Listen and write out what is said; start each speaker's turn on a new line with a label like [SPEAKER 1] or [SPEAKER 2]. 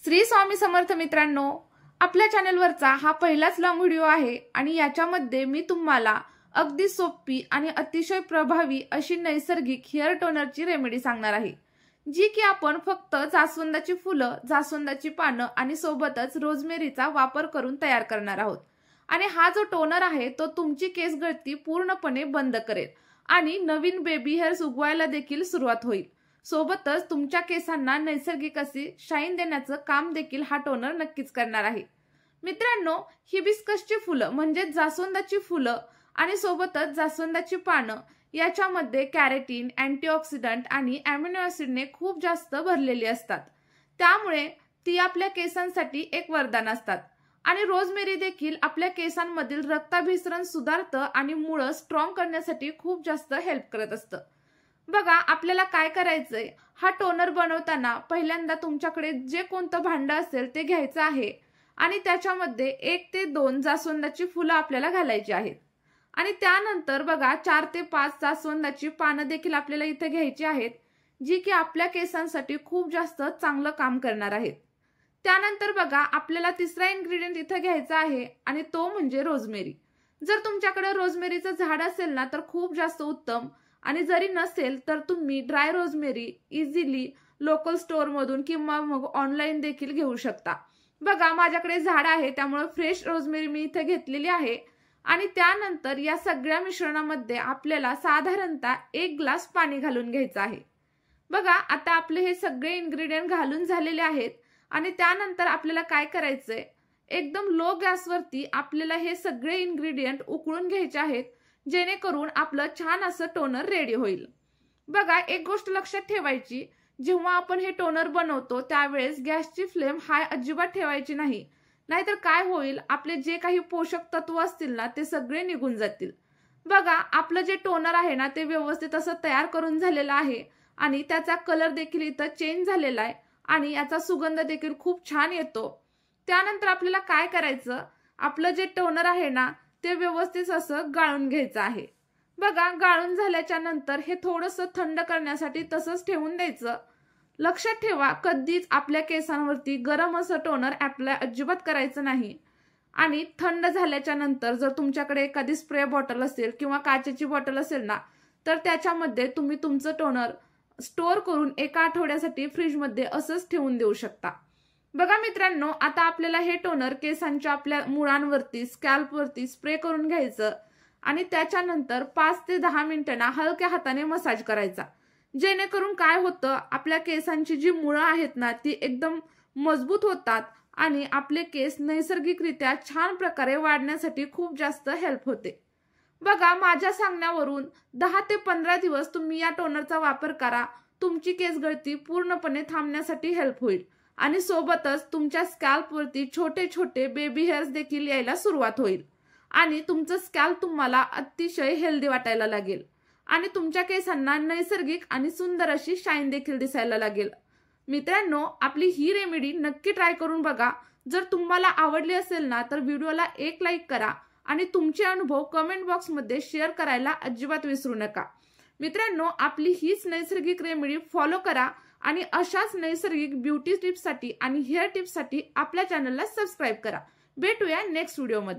[SPEAKER 1] श्री स्वामी समर्थ मित्रांनो, आपल्या चॅनलवरचा हा पहिलाच लॉंग व्हिडिओ आहे आणि याच्यामध्ये मी तुम्हाला अगदी सोपी आणि अतिशय प्रभावी अशी नैसर्गिक हेअर टोनरची रेमेडी सांगणार आहे, जी की आपण फक्त जास्वंदाची फुलं, जास्वंदाची पानं आणि सोबतच रोजमेरीचा वापर करून तयार करणार आहोत। आणि हा जो टोनर आहे तो तुमची केस गळती पूर्णपणे बंद करेल आणि नवीन बेबी हेअर्स उगवायला देखील सुरुवात होईल। सोबतच तुमच्या केसांना नैसर्गिक अशी शाईन देण्याचं काम देखील हा टोनर नक्कीच करणार आहे। मित्रांनो, हिबिस्कसची फुलं म्हणजे जास्वंदाची फुलं आणि सोबतच जास्वंदाची पानं याच्यामध्ये कॅरोटीन, अँटीऑक्सिडंट आणि अॅमिनो ऍसिडने खूप जास्त भरलेली असतात, त्यामुळे ती आपल्या केसांसाठी एक वरदान असतात। आणि रोजमेरी देखील आपल्या केसांमधील रक्ताभिसरण सुधारतं आणि मुळं स्ट्रॉंग करण्यासाठी खूप जास्त हेल्प करत असतं। बघा, आपल्याला काय करायचंय, हा टोनर बनवताना पहिल्यांदा तुमच्याकडे जे कोणतं भांड असेल ते घ्यायचं आहे आणि त्याच्यामध्ये 1 ते 2 जास्वंदाची फुलं आपल्याला घालायची आहेत। आणि त्यानंतर बघा 4 ते 5 जास्वंदाची पानं देखील आपल्याला इथे घ्यायची आहेत, जी की आपल्या केसांसाठी खूप जास्त चांगलं काम करणार आहेत। त्यानंतर बघा आपल्याला तिसरा इन्ग्रेडियंट इथे घ्यायचा आहे आणि तो म्हणजे रोजमेरी। जर तुमच्याकडे रोजमेरीचं झाड असेल ना तर खूप जास्त उत्तम, आणि जरी नसेल तर तुम्ही dry rosemary easily local store मधून किंवा मग ऑनलाईन देखील घेऊ शकता। बघा, माझ्याकडे झाड आहे त्यामुळे फ्रेश रोजमेरी मी इथे घेतलेली आहे। आणि त्यानंतर या सगळ्या मिश्रणामध्ये आपल्याला साधारणतः 1 ग्लास पाणी घालून घ्यायचं आहे। बघा, आता आपले हे सगळे इन्ग्रेडियंट घालून झालेले आहेत आणि त्यानंतर आपल्याला काय करायचंय, एकदम लो गॅसवरती आपल्याला हे सगळे इन्ग्रेडियंट उकळून घ्यायचे आहेत, जेणेकरून आपलं छान असं टोनर रेडी होईल। बघा, एक गोष्ट लक्षात ठेवायची, जेव्हा आपण हे टोनर बनवतो त्यावेळेस गॅसची फ्लेम हाय अजिबात ठेवायची नाही, नाहीतर काय होईल, आपले जे काही पोषक तत्व असतील ना ते सगळे निघून जातील। बघा, आपलं जे टोनर आहे ना ते व्यवस्थित असं तयार करून झालेलं आहे आणि त्याचा कलर देखील इथं चेंज झालेला आहे आणि याचा सुगंध देखील खूप छान येतो। त्यानंतर आपल्याला काय करायचं, आपलं जे टोनर आहे ना ते व्यवस्थित असं गाळून घ्यायचं आहे। बघा, गाळून झाल्याच्या नंतर हे थोडंसं थंड करण्यासाठी तसंच ठेवून द्यायचं। लक्षात ठेवा, कधीच आपल्या केसांवरती गरम असं टोनर अप्लाय अजिबात करायचं नाही। आणि थंड झाल्याच्या नंतर जर तुमच्याकडे एखादी स्प्रे बॉटल असेल किंवा काचेची बॉटल असेल ना तर त्याच्यामध्ये तुम्ही तुमचं टोनर स्टोअर करून 1 आठवड्यासाठी फ्रीजमध्ये असंच ठेवून देऊ शकता। बघा मित्रांनो, आता आपल्याला हे टोनर केसांच्या आपल्या मुळांवरती, स्कॅल्पवरती स्प्रे करून घ्यायचं आणि त्याच्यानंतर 5 ते 10 मिनिटांना हलक्या हाताने मसाज करायचा, जेणेकरून काय होतं, आपल्या केसांची जी मुळं आहेत ना ती एकदम मजबूत होतात आणि आपले केस नैसर्गिकरित्या छान प्रकारे वाढण्यासाठी खूप जास्त हेल्प होते। बघा, माझ्या सांगण्यावरून 10 ते 15 दिवस तुम्ही या टोनरचा वापर करा, तुमची केस गळती पूर्णपणे थांबण्यासाठी हेल्प होईल आणि सोबतच तुमच्या स्कॅल्पवरती छोटे छोटे बेबी हेअर्स देखील यायला सुरुवात होईल आणि तुमचं स्कॅल्प तुम्हाला अतिशय हेल्दी वाटायला लागेल आणि तुमच्या केसांना नैसर्गिक आणि सुंदर अशी शाईन देखील दिसायला लागेल। मित्रांनो, आपली ही रेमेडी नक्की ट्राय करून बघा। जर तुम्हाला आवडली असेल ना तर व्हिडिओला एक लाईक करा आणि तुमचे अनुभव कमेंट बॉक्समध्ये शेअर करायला अजिबात विसरू नका। मित्रांनो, आपली हीच नैसर्गिक रेमेडी फॉलो करा आणि अशाच नैसर्गिक ब्युटी टिप्ससाठी आणि हेअर टिप्ससाठी आपल्या चॅनलला सबस्क्राईब करा। भेटूया नेक्स्ट व्हिडिओमध्ये।